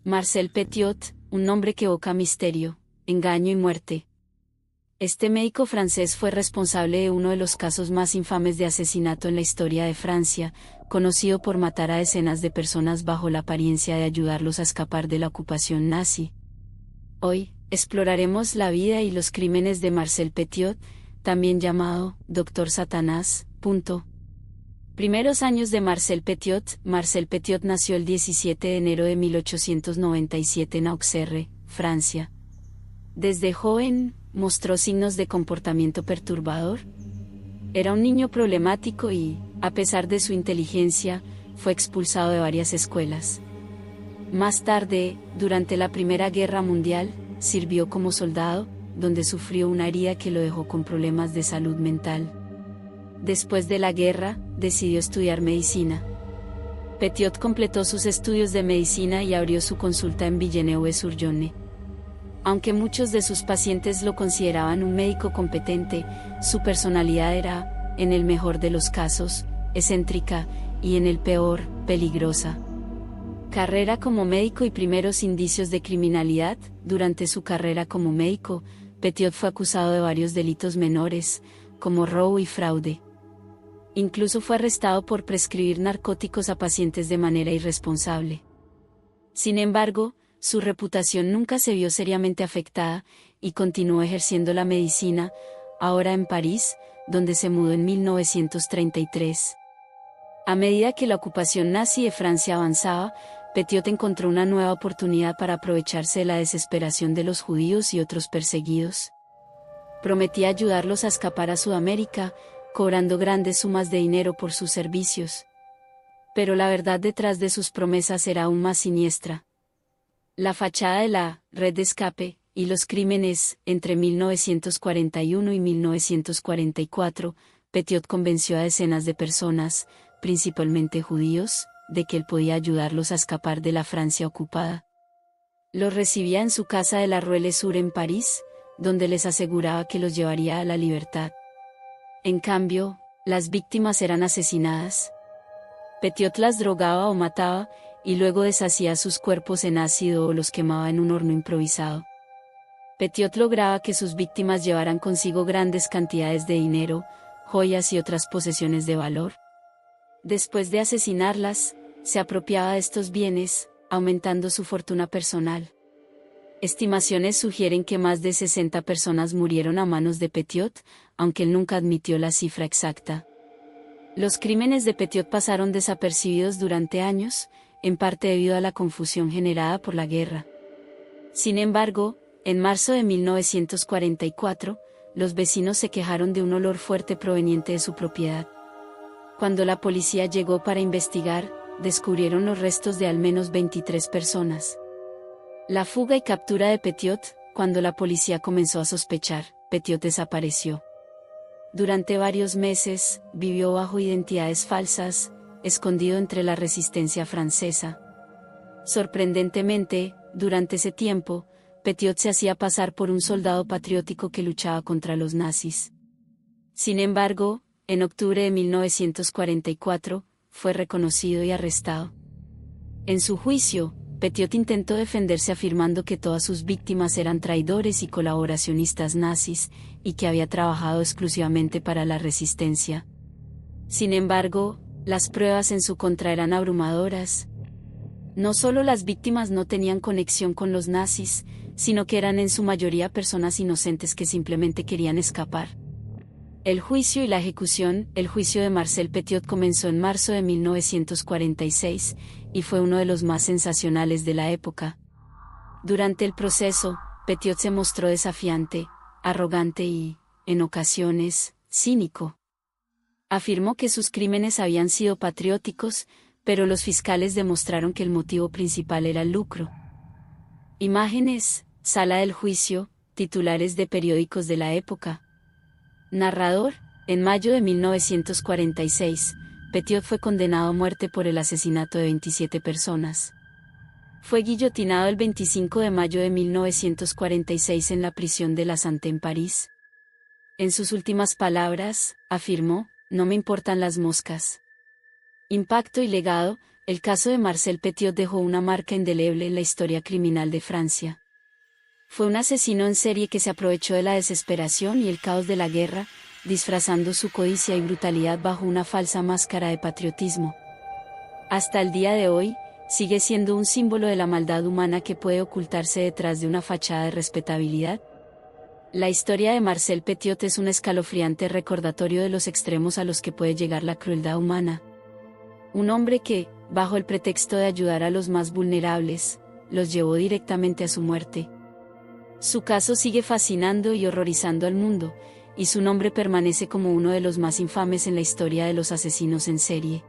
Marcel Petiot, un nombre que evoca misterio, engaño y muerte. Este médico francés fue responsable de uno de los casos más infames de asesinato en la historia de Francia, conocido por matar a decenas de personas bajo la apariencia de ayudarlos a escapar de la ocupación nazi. Hoy, exploraremos la vida y los crímenes de Marcel Petiot, también llamado Dr. Satanás. Primeros años de Marcel Petiot. Marcel Petiot nació el 17 de enero de 1897 en Auxerre, Francia. Desde joven, mostró signos de comportamiento perturbador. Era un niño problemático y, a pesar de su inteligencia, fue expulsado de varias escuelas. Más tarde, durante la Primera Guerra Mundial, sirvió como soldado, donde sufrió una herida que lo dejó con problemas de salud mental. Después de la guerra, decidió estudiar medicina. Petiot completó sus estudios de medicina y abrió su consulta en Villeneuve-sur-Yonne. Aunque muchos de sus pacientes lo consideraban un médico competente, su personalidad era, en el mejor de los casos, excéntrica, y en el peor, peligrosa. Carrera como médico y primeros indicios de criminalidad. Durante su carrera como médico, Petiot fue acusado de varios delitos menores, como robo y fraude. Incluso fue arrestado por prescribir narcóticos a pacientes de manera irresponsable. Sin embargo, su reputación nunca se vio seriamente afectada, y continuó ejerciendo la medicina, ahora en París, donde se mudó en 1933. A medida que la ocupación nazi de Francia avanzaba, Petiot encontró una nueva oportunidad para aprovecharse de la desesperación de los judíos y otros perseguidos. Prometía ayudarlos a escapar a Sudamérica, cobrando grandes sumas de dinero por sus servicios. Pero la verdad detrás de sus promesas era aún más siniestra. La fachada de la red de escape y los crímenes. Entre 1941 y 1944, Petiot convenció a decenas de personas, principalmente judíos, de que él podía ayudarlos a escapar de la Francia ocupada. Los recibía en su casa de la Rue Le Sur en París, donde les aseguraba que los llevaría a la libertad. En cambio, las víctimas eran asesinadas. Petiot las drogaba o mataba, y luego deshacía sus cuerpos en ácido o los quemaba en un horno improvisado. Petiot lograba que sus víctimas llevaran consigo grandes cantidades de dinero, joyas y otras posesiones de valor. Después de asesinarlas, se apropiaba de estos bienes, aumentando su fortuna personal. Estimaciones sugieren que más de 60 personas murieron a manos de Petiot, aunque él nunca admitió la cifra exacta. Los crímenes de Petiot pasaron desapercibidos durante años, en parte debido a la confusión generada por la guerra. Sin embargo, en marzo de 1944, los vecinos se quejaron de un olor fuerte proveniente de su propiedad. Cuando la policía llegó para investigar, descubrieron los restos de al menos 23 personas. La fuga y captura de Petiot. Cuando la policía comenzó a sospechar, Petiot desapareció. Durante varios meses, vivió bajo identidades falsas, escondido entre la resistencia francesa. Sorprendentemente, durante ese tiempo, Petiot se hacía pasar por un soldado patriótico que luchaba contra los nazis. Sin embargo, en octubre de 1944, fue reconocido y arrestado. En su juicio, Petiot intentó defenderse afirmando que todas sus víctimas eran traidores y colaboracionistas nazis, y que había trabajado exclusivamente para la resistencia. Sin embargo, las pruebas en su contra eran abrumadoras. No solo las víctimas no tenían conexión con los nazis, sino que eran en su mayoría personas inocentes que simplemente querían escapar. El juicio y la ejecución. El juicio de Marcel Petiot comenzó en marzo de 1946, y fue uno de los más sensacionales de la época. Durante el proceso, Petiot se mostró desafiante, arrogante y, en ocasiones, cínico. Afirmó que sus crímenes habían sido patrióticos, pero los fiscales demostraron que el motivo principal era el lucro. Imágenes, sala del juicio, titulares de periódicos de la época. Narrador. En mayo de 1946, Petiot fue condenado a muerte por el asesinato de 27 personas. Fue guillotinado el 25 de mayo de 1946 en la prisión de la Santé en París. En sus últimas palabras, afirmó: "No me importan las moscas". Impacto y legado. El caso de Marcel Petiot dejó una marca indeleble en la historia criminal de Francia. Fue un asesino en serie que se aprovechó de la desesperación y el caos de la guerra, disfrazando su codicia y brutalidad bajo una falsa máscara de patriotismo. Hasta el día de hoy, sigue siendo un símbolo de la maldad humana que puede ocultarse detrás de una fachada de respetabilidad. La historia de Marcel Petiot es un escalofriante recordatorio de los extremos a los que puede llegar la crueldad humana. Un hombre que, bajo el pretexto de ayudar a los más vulnerables, los llevó directamente a su muerte. Su caso sigue fascinando y horrorizando al mundo, y su nombre permanece como uno de los más infames en la historia de los asesinos en serie.